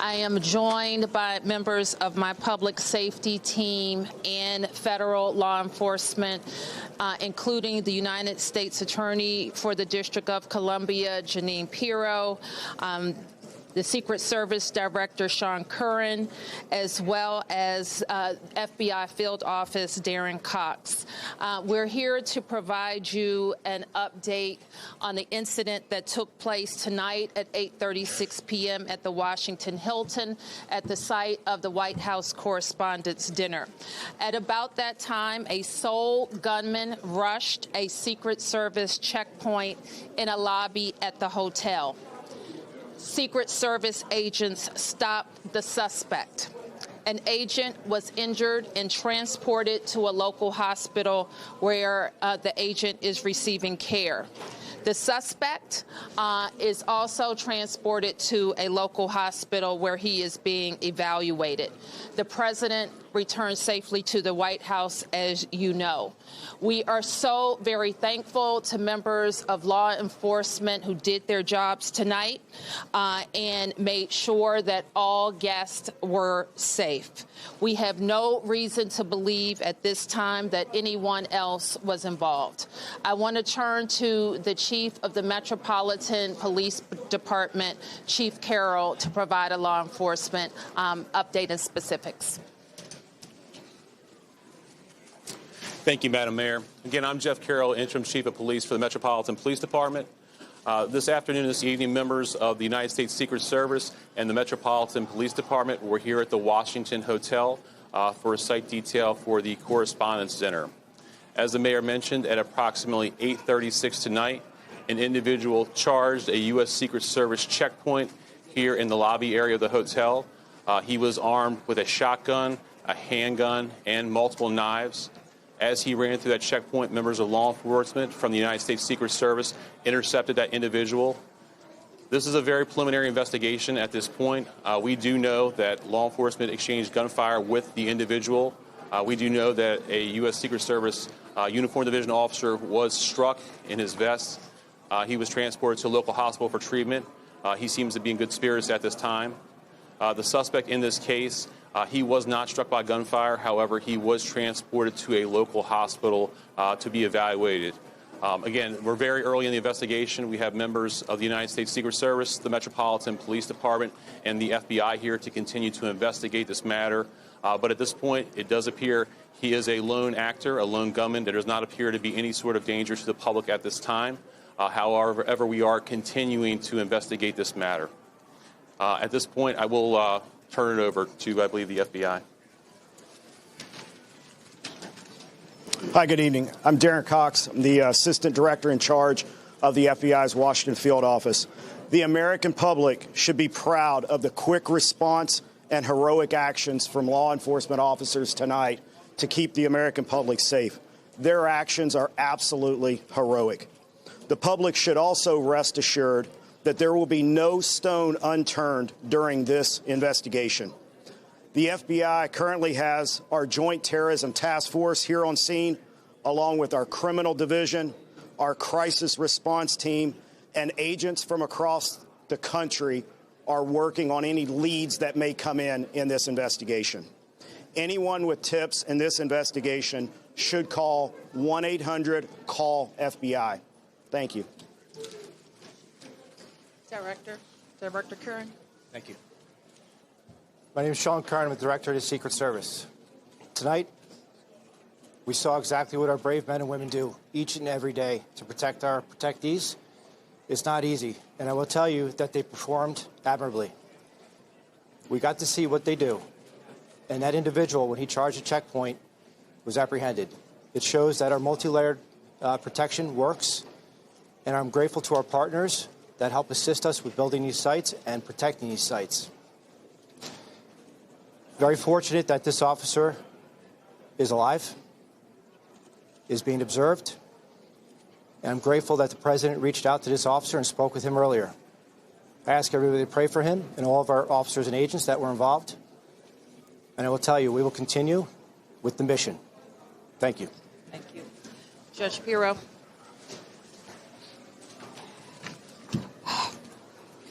I am joined by members of my public safety team and federal law enforcement, including the United States Attorney for the District of Columbia, Jeanine Pirro, the Secret Service Director, Sean Curran, as well as FBI Field Office, Darren Cox. We're here to provide you an update on the incident that took place tonight at 8:36 p.m. at the Washington Hilton at the site of the White House Correspondents' Dinner. At about that time, a sole gunman rushed a Secret Service checkpoint in a lobby at the hotel. Secret Service agents stopped the suspect. An agent was injured and transported to a local hospital where the agent is receiving care. The suspect is also transported to a local hospital where he is being evaluated. The president returned safely to the White House, as you know. We are so very thankful to members of law enforcement who did their jobs tonight and made sure that all guests were safe. We have no reason to believe at this time that anyone else was involved. I want to turn to the Chief of the Metropolitan Police Department, Chief Carroll, to provide a law enforcement update and specifics. Thank you, Madam Mayor. Again, I'm Jeff Carroll, Interim Chief of Police for the Metropolitan Police Department. This afternoon, this evening, members of the United States Secret Service and the Metropolitan Police Department were here at the Washington Hotel for a site detail for the Correspondents' Dinner. As the Mayor mentioned, at approximately 8:36 tonight, an individual charged a U.S. Secret Service checkpoint here in the lobby area of the hotel. He was armed with a shotgun, a handgun, and multiple knives. As he ran through that checkpoint, members of law enforcement from the United States Secret Service intercepted that individual. This is a very preliminary investigation at this point. We do know that law enforcement exchanged gunfire with the individual. We do know that a U.S. Secret Service uniformed division officer was struck in his vest. He was transported to a local hospital for treatment. He seems to be in good spirits at this time. The suspect in this case, he was not struck by gunfire. However, he was transported to a local hospital to be evaluated. Again, we're very early in the investigation. We have members of the United States Secret Service, the Metropolitan Police Department, and the FBI here to continue to investigate this matter. But at this point, it does appear he is a lone actor, a lone gunman. There does not appear to be any sort of danger to the public at this time. However, we are continuing to investigate this matter. At this point, I will turn it over to, I believe, the FBI. Hi, good evening. I'm Darren Cox. I'm the Assistant Director in charge of the FBI's Washington Field Office. The American public should be proud of the quick response and heroic actions from law enforcement officers tonight to keep the American public safe. Their actions are absolutely heroic. The public should also rest assured that there will be no stone unturned during this investigation. The FBI currently has our Joint Terrorism Task Force here on scene, along with our Criminal Division, our Crisis Response Team, and agents from across the country are working on any leads that may come in this investigation. Anyone with tips in this investigation should call 1-800-CALL-FBI. Thank you. Director Curran. Thank you. My name is Sean Curran. I'm the Director of the Secret Service. Tonight, we saw exactly what our brave men and women do each and every day to protect our protectees. It's not easy, and I will tell you that they performed admirably. We got to see what they do, and that individual, when he charged a checkpoint, was apprehended. It shows that our multi-layered protection works, and I'm grateful to our partners that help assist us with building these sites and protecting these sites. Very fortunate that this officer is alive, is being observed, and I'm grateful that the President reached out to this officer and spoke with him earlier. I ask everybody to pray for him and all of our officers and agents that were involved, and I will tell you, we will continue with the mission. Thank you. Thank you. Judge Pirro.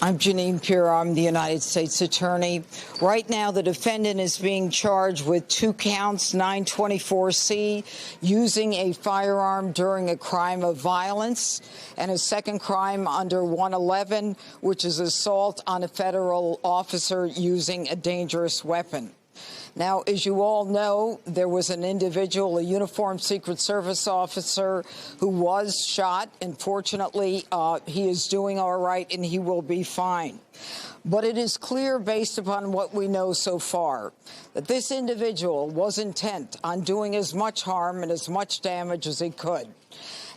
I'm Janine Pirro. I'm the United States Attorney. Right now, the defendant is being charged with 2 counts, 924C, using a firearm during a crime of violence, and a second crime under 111, which is assault on a federal officer using a dangerous weapon. Now, as you all know, there was an individual, a uniformed Secret Service officer, who was shot. And fortunately, he is doing all right and he will be fine. But it is clear, based upon what we know so far, that this individual was intent on doing as much harm and as much damage as he could.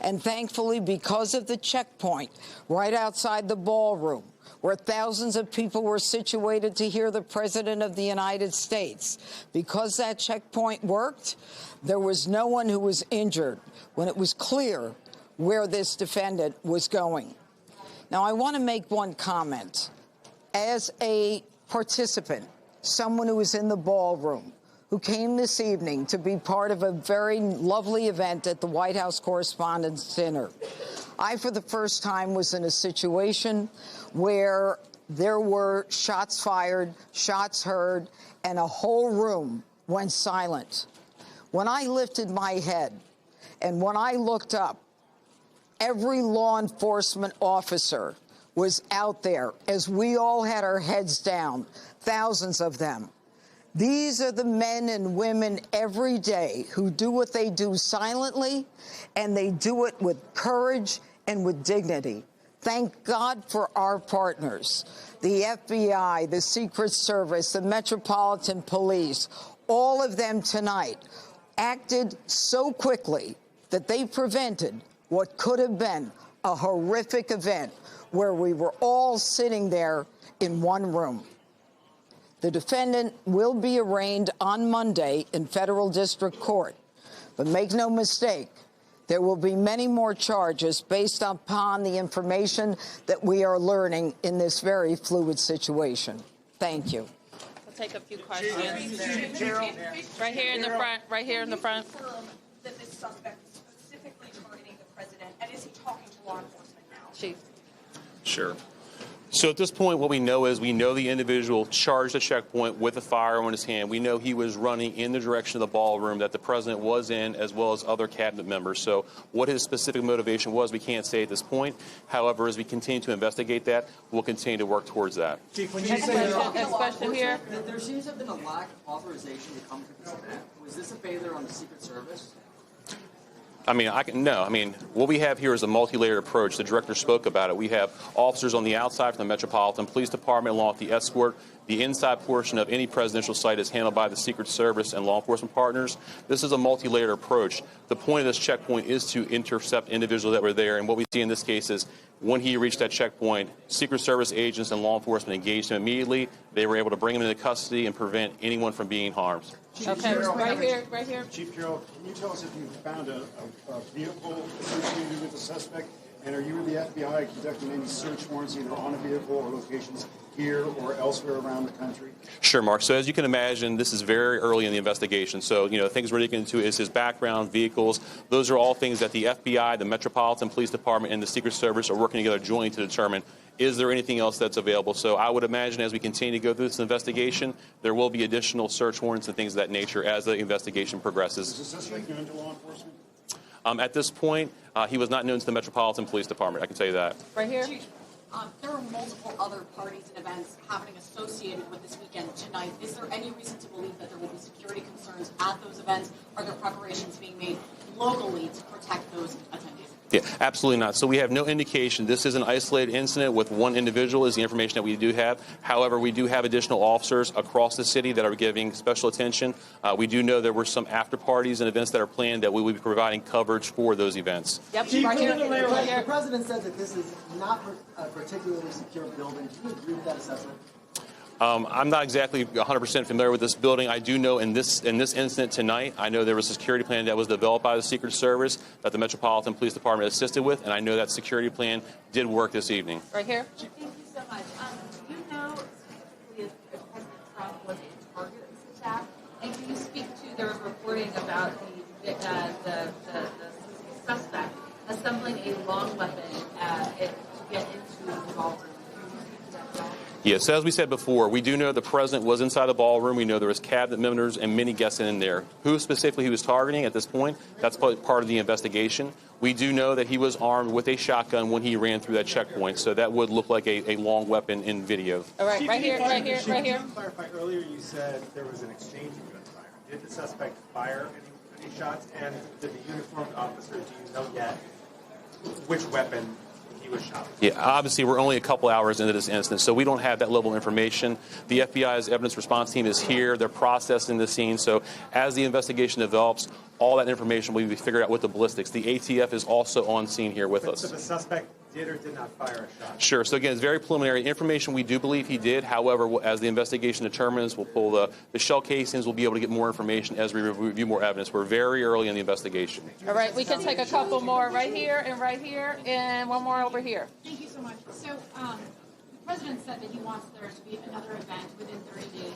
And thankfully, because of the checkpoint right outside the ballroom, where thousands of people were situated to hear the President of the United States, because that checkpoint worked, there was no one who was injured when it was clear where this defendant was going. Now, I want to make one comment. As a participant, someone who was in the ballroom, who came this evening to be part of a very lovely event at the White House Correspondents' Dinner, I, for the first time, was in a situation where there were shots fired, shots heard, and a whole room went silent. When I lifted my head and when I looked up, every law enforcement officer was out there as we all had our heads down, thousands of them. These are the men and women every day who do what they do silently, and they do it with courage and with dignity. Thank God for our partners, the FBI, the Secret Service, the Metropolitan Police. All of them tonight acted so quickly that they prevented what could have been a horrific event where we were all sitting there in one room. The defendant will be arraigned on Monday in federal district court. But make no mistake, there will be many more charges based upon the information that we are learning in this very fluid situation. Thank you. We'll take a few questions. Right here in the front. Right here in the front. That this suspect is specifically targeting the president, and is he talking to law enforcement now? Chief. Sure. So at this point, what we know is we know the individual charged a checkpoint with a firearm in his hand. We know he was running in the direction of the ballroom that the president was in, as well as other cabinet members. So what his specific motivation was, we can't say at this point. However, as we continue to investigate that, we'll continue to work towards that. Chief, when you Next say question here. there seems to have been a lack of authorization to come to this event. Was this a failure on the Secret Service? What we have here is a multi-layered approach. The director spoke about it. We have officers on the outside from the Metropolitan Police Department, along with the escort. The inside portion of any presidential site is handled by the Secret Service and law enforcement partners. This is a multi-layered approach. The point of this checkpoint is to intercept individuals that were there. And what we see in this case is when he reached that checkpoint, Secret Service agents and law enforcement engaged him immediately. They were able to bring him into custody and prevent anyone from being harmed. Okay, right here. Chief Carroll, can you tell us if you found a vehicle associated with the suspect? And are you or the FBI conducting any search warrants either on a vehicle or locations here or elsewhere around the country? Sure, Mark. So as you can imagine, this is very early in the investigation. So, things we're looking into is his background, vehicles. Those are all things that the FBI, the Metropolitan Police Department, and the Secret Service are working together jointly to determine, is there anything else that's available? So I would imagine as we continue to go through this investigation, there will be additional search warrants and things of that nature as the investigation progresses. Is the suspect known to law enforcement? At this point, he was not known to the Metropolitan Police Department. I can tell you that. Right here. Chief, there are multiple other parties and events happening associated with this weekend tonight. Is there any reason to believe that there will be security concerns at those events? Are there preparations being made locally to protect those attendees? Yeah, absolutely not. So we have no indication. This is an isolated incident with one individual is the information that we do have. However, we do have additional officers across the city that are giving special attention. We do know there were some after parties and events that are planned that we will be providing coverage for those events. Yep, Chief, right here. the president said that this is not a particularly secure building. Do you agree with that assessment? I'm not exactly 100% familiar with this building. I do know in this incident tonight, I know there was a security plan that was developed by the Secret Service that the Metropolitan Police Department assisted with, and I know that security plan did work this evening. Right here. Thank you so much. Do you know specifically if President Trump was a target of this attack? And can you speak to there was reporting about the suspect assembling a long weapon to get into the ballroom? Yeah, so as we said before, we do know the president was inside the ballroom. We know there was cabinet members and many guests in there. Who specifically he was targeting at this point, that's part of the investigation. We do know that he was armed with a shotgun when he ran through that checkpoint, so that would look like a long weapon in video. All right, right here, right here, right here. To clarify, earlier you said there was an exchange of gunfire. Did the suspect fire any shots? And did the uniformed officer, do you know yet which weapon he was shot with? Yeah, obviously we're only a couple hours into this instance, so we don't have that level of information. The FBI's evidence response team is here. They're processing the scene. So as the investigation develops, all that information will be figured out with the ballistics. The ATF is also on scene here with us. So the suspect did or did not fire a shot? Sure. So again, it's very preliminary information. We do believe he did. However, as the investigation determines, we'll pull the shell casings. We'll be able to get more information as we review more evidence. We're very early in the investigation. All right, we can take a couple more right here, and one more over here. Thank you so much. So the president said that he wants there to be another event within 30 days.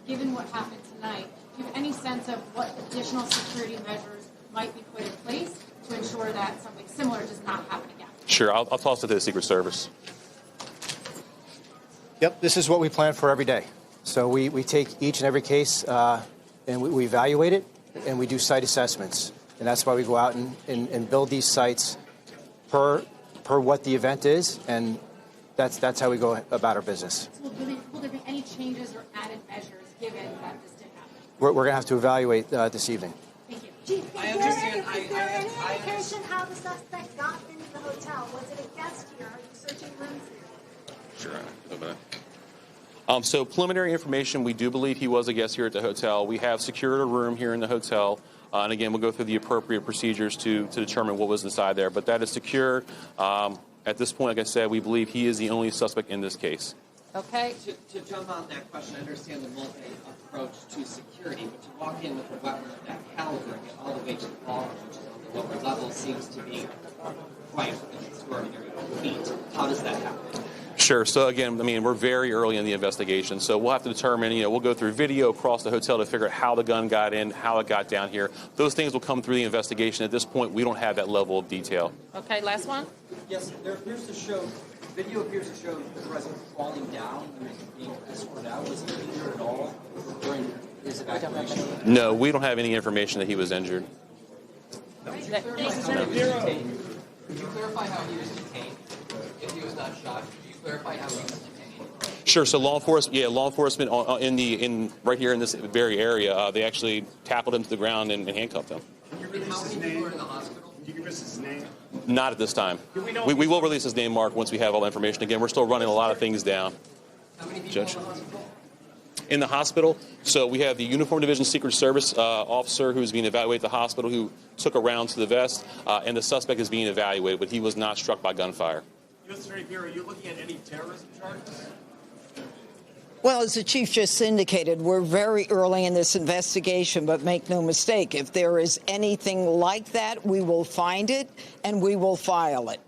Given what happened tonight, do you have any sense of what additional security measures might be put in place to ensure that something similar does not happen again? Sure. I'll toss it to the Secret Service. Yep, this is what we plan for every day. So we take each and every case and we evaluate it, and we do site assessments. And that's why we go out and build these sites per what the event is, and that's how we go about our business. So will there be any changes or added measures given that this did happen? We're going to have to evaluate this evening. Thank you. Chief, is there any indication how the suspect got into the hotel? Was it a guest here? Are you searching rooms here? Sure. So preliminary information, we do believe he was a guest here at the hotel. We have secured a room here in the hotel. And again, we'll go through the appropriate procedures to determine what was inside there. But that is secure. At this point, like I said, we believe he is the only suspect in this case. Okay. To jump on that question, I understand the multi-approach to security, but to walk in with a weapon of that caliber and get all the way to the ballroom, which is on the lower level, seems to be quite an extraordinary feat. How does that happen? Sure. So again, I mean, we're very early in the investigation, so we'll have to determine, we'll go through video across the hotel to figure out how the gun got in, how it got down here. Those things will come through the investigation. At this point, we don't have that level of detail. Okay, last one. Yes, video appears to show the president falling down and being escorted out. Was he injured at all during his evacuation? No, we don't have any information that he was injured. Could you clarify how he was detained? If he was not shot, could you clarify how he was detained? Sure. So law enforcement right here in this very area, they actually tackled him to the ground and handcuffed him. Can you release his name? In the hospital? Can you give us his name? Not at this time. We will release his name, Mark, once we have all the information. Again, we're still running a lot of things down. How many people Judge? in the hospital? In the hospital, so we have the Uniform Division Secret Service officer who's being evaluated at the hospital who took a round to the vest, and the suspect is being evaluated, but he was not struck by gunfire. U.S. Attorney Bureau, are you looking at any terrorism charges? Well, as the chief just indicated, we're very early in this investigation, but make no mistake, if there is anything like that, we will find it and we will file it.